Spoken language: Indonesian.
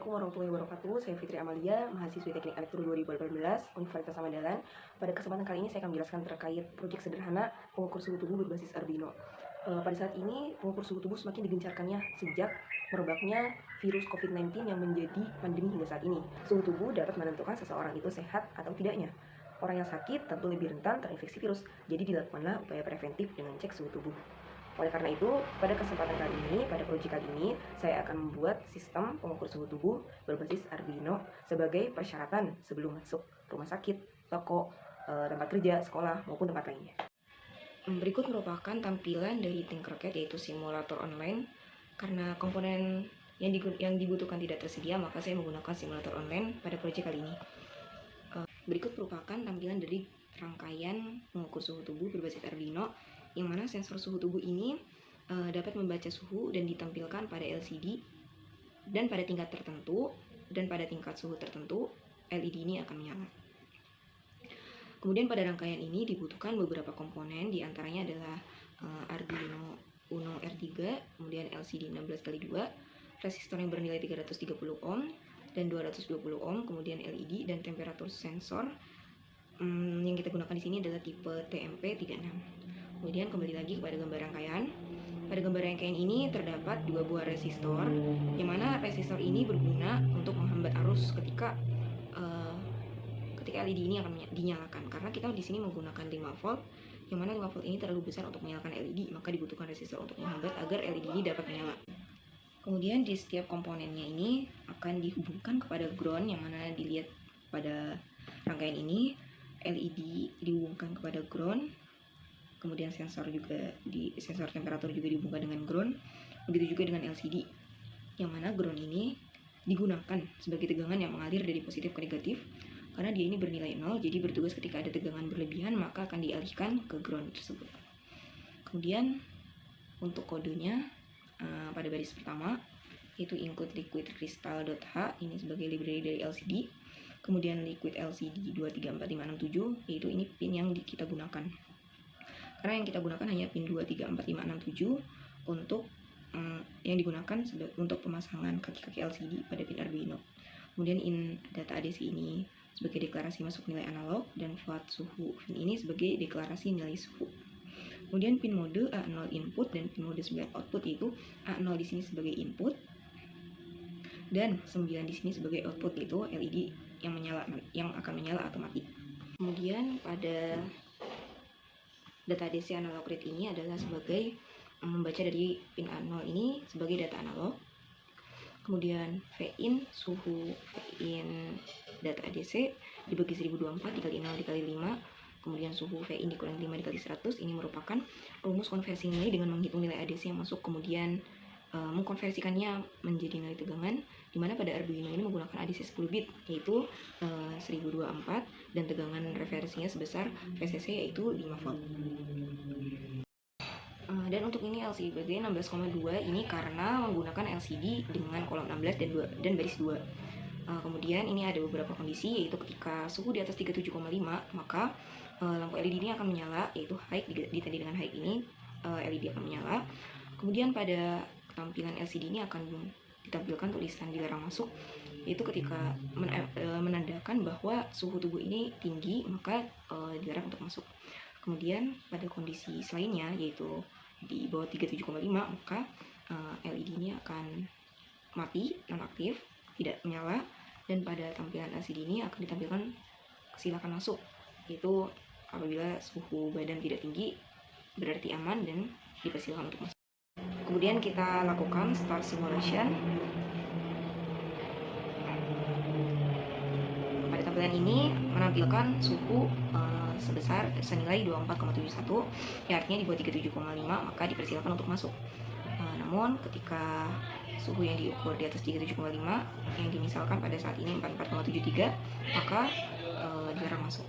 Assalamualaikum warahmatullahi wabarakatuh. Saya Fitri Amalia, mahasiswi Teknik Elektro 2018, Universitas Samarinda. Pada kesempatan kali ini saya akan menjelaskan terkait proyek sederhana pengukur suhu tubuh berbasis Arduino. Pada saat ini, pengukur suhu tubuh semakin digencarkannya sejak merebaknya virus COVID-19 yang menjadi pandemi hingga saat ini. Suhu tubuh dapat menentukan seseorang itu sehat atau tidaknya. Orang yang sakit tentu lebih rentan terinfeksi virus, jadi dilakukanlah upaya preventif dengan cek suhu tubuh. Oleh karena itu, pada kesempatan kali ini, pada proyek kali ini, saya akan membuat sistem pengukur suhu tubuh berbasis Arduino sebagai persyaratan sebelum masuk rumah sakit, toko, tempat kerja, sekolah, maupun tempat lainnya. Berikut merupakan tampilan dari Tinkercad, yaitu simulator online. Karena komponen yang dibutuhkan tidak tersedia, maka saya menggunakan simulator online pada proyek kali ini. Berikut merupakan tampilan dari rangkaian pengukur suhu tubuh berbasis Arduino, yang mana sensor suhu tubuh ini dapat membaca suhu dan ditampilkan pada LCD, dan pada tingkat tertentu dan pada tingkat suhu tertentu LED ini akan menyala. Kemudian pada rangkaian ini dibutuhkan beberapa komponen, diantaranya adalah Arduino Uno R3, kemudian LCD 16x2, resistor yang bernilai 330 ohm dan 220 ohm, kemudian LED dan temperatur sensor. Yang kita gunakan di sini adalah tipe TMP36. Kemudian kembali lagi kepada gambar rangkaian. Pada gambar rangkaian ini terdapat dua buah resistor, yang mana resistor ini berguna untuk menghambat arus ketika LED ini akan dinyalakan. Karena kita di sini menggunakan 5 volt, yang mana 5 volt ini terlalu besar untuk menyalakan LED, maka dibutuhkan resistor untuk menghambat agar LED ini dapat menyala. Kemudian di setiap komponennya ini akan dihubungkan kepada ground, yang mana dilihat pada rangkaian ini LED dihubungkan kepada ground. Kemudian sensor temperatur juga dihubungkan dengan ground. Begitu juga dengan LCD, yang mana ground ini digunakan sebagai tegangan yang mengalir dari positif ke negatif. Karena dia ini bernilai 0, jadi bertugas ketika ada tegangan berlebihan maka akan dialihkan ke ground tersebut. Kemudian untuk kodenya pada baris pertama yaitu include liquid crystal.h, ini sebagai library dari LCD. Kemudian liquid LCD 234567, yaitu ini pin yang kita gunakan. Karena yang kita gunakan hanya pin 234567 untuk yang digunakan untuk pemasangan kaki-kaki LCD pada pin Arduino. Kemudian data ADC ini sebagai deklarasi masuk nilai analog, dan float suhu pin ini sebagai deklarasi nilai suhu. Kemudian pin mode A0 input dan pin mode 9 output, yaitu A0 di sini sebagai input dan 9 di sini sebagai output, yaitu LED yang akan menyala atau mati. Kemudian pada data DC analog read ini adalah sebagai membaca dari pin A0 ini sebagai data analog. Kemudian VIN suhu, VIN data ADC dibagi 1024 dikali 0 dikali 5. Kemudian suhu VIN dikurang 5 dikali 100. Ini merupakan rumus konversi nilai dengan menghitung nilai ADC yang masuk, kemudian mengkonversikannya menjadi nilai tegangan, dimana pada Arduino ini menggunakan ADC 10 bit, yaitu 1024, dan tegangan referensinya sebesar VCC yaitu 5 volt. Dan untuk ini LCD bagian 16,2 ini karena menggunakan LCD dengan kolom 16 dan baris 2. Kemudian ini ada beberapa kondisi, yaitu ketika suhu di atas 37,5 maka lampu LED ini akan menyala, yaitu high ditandai dengan high ini LED akan menyala. Kemudian pada tampilan LCD ini akan ditampilkan tulisan dilarang masuk, yaitu ketika menandakan bahwa suhu tubuh ini tinggi maka dilarang untuk masuk. Kemudian pada kondisi lainnya, yaitu di bawah 37,5 maka LED ini akan mati, non-aktif, tidak menyala. Dan pada tampilan LCD ini akan ditampilkan silakan masuk, yaitu apabila suhu badan tidak tinggi berarti aman dan dipersilakan untuk masuk. Kemudian kita lakukan start simulation. Pada tampilan ini menampilkan suhu senilai 24,71, ya artinya di bawah 37,5 maka dipersilakan untuk masuk. Namun ketika suhu yang diukur di atas 37,5 yang dimisalkan pada saat ini 44,73 maka dilarang masuk.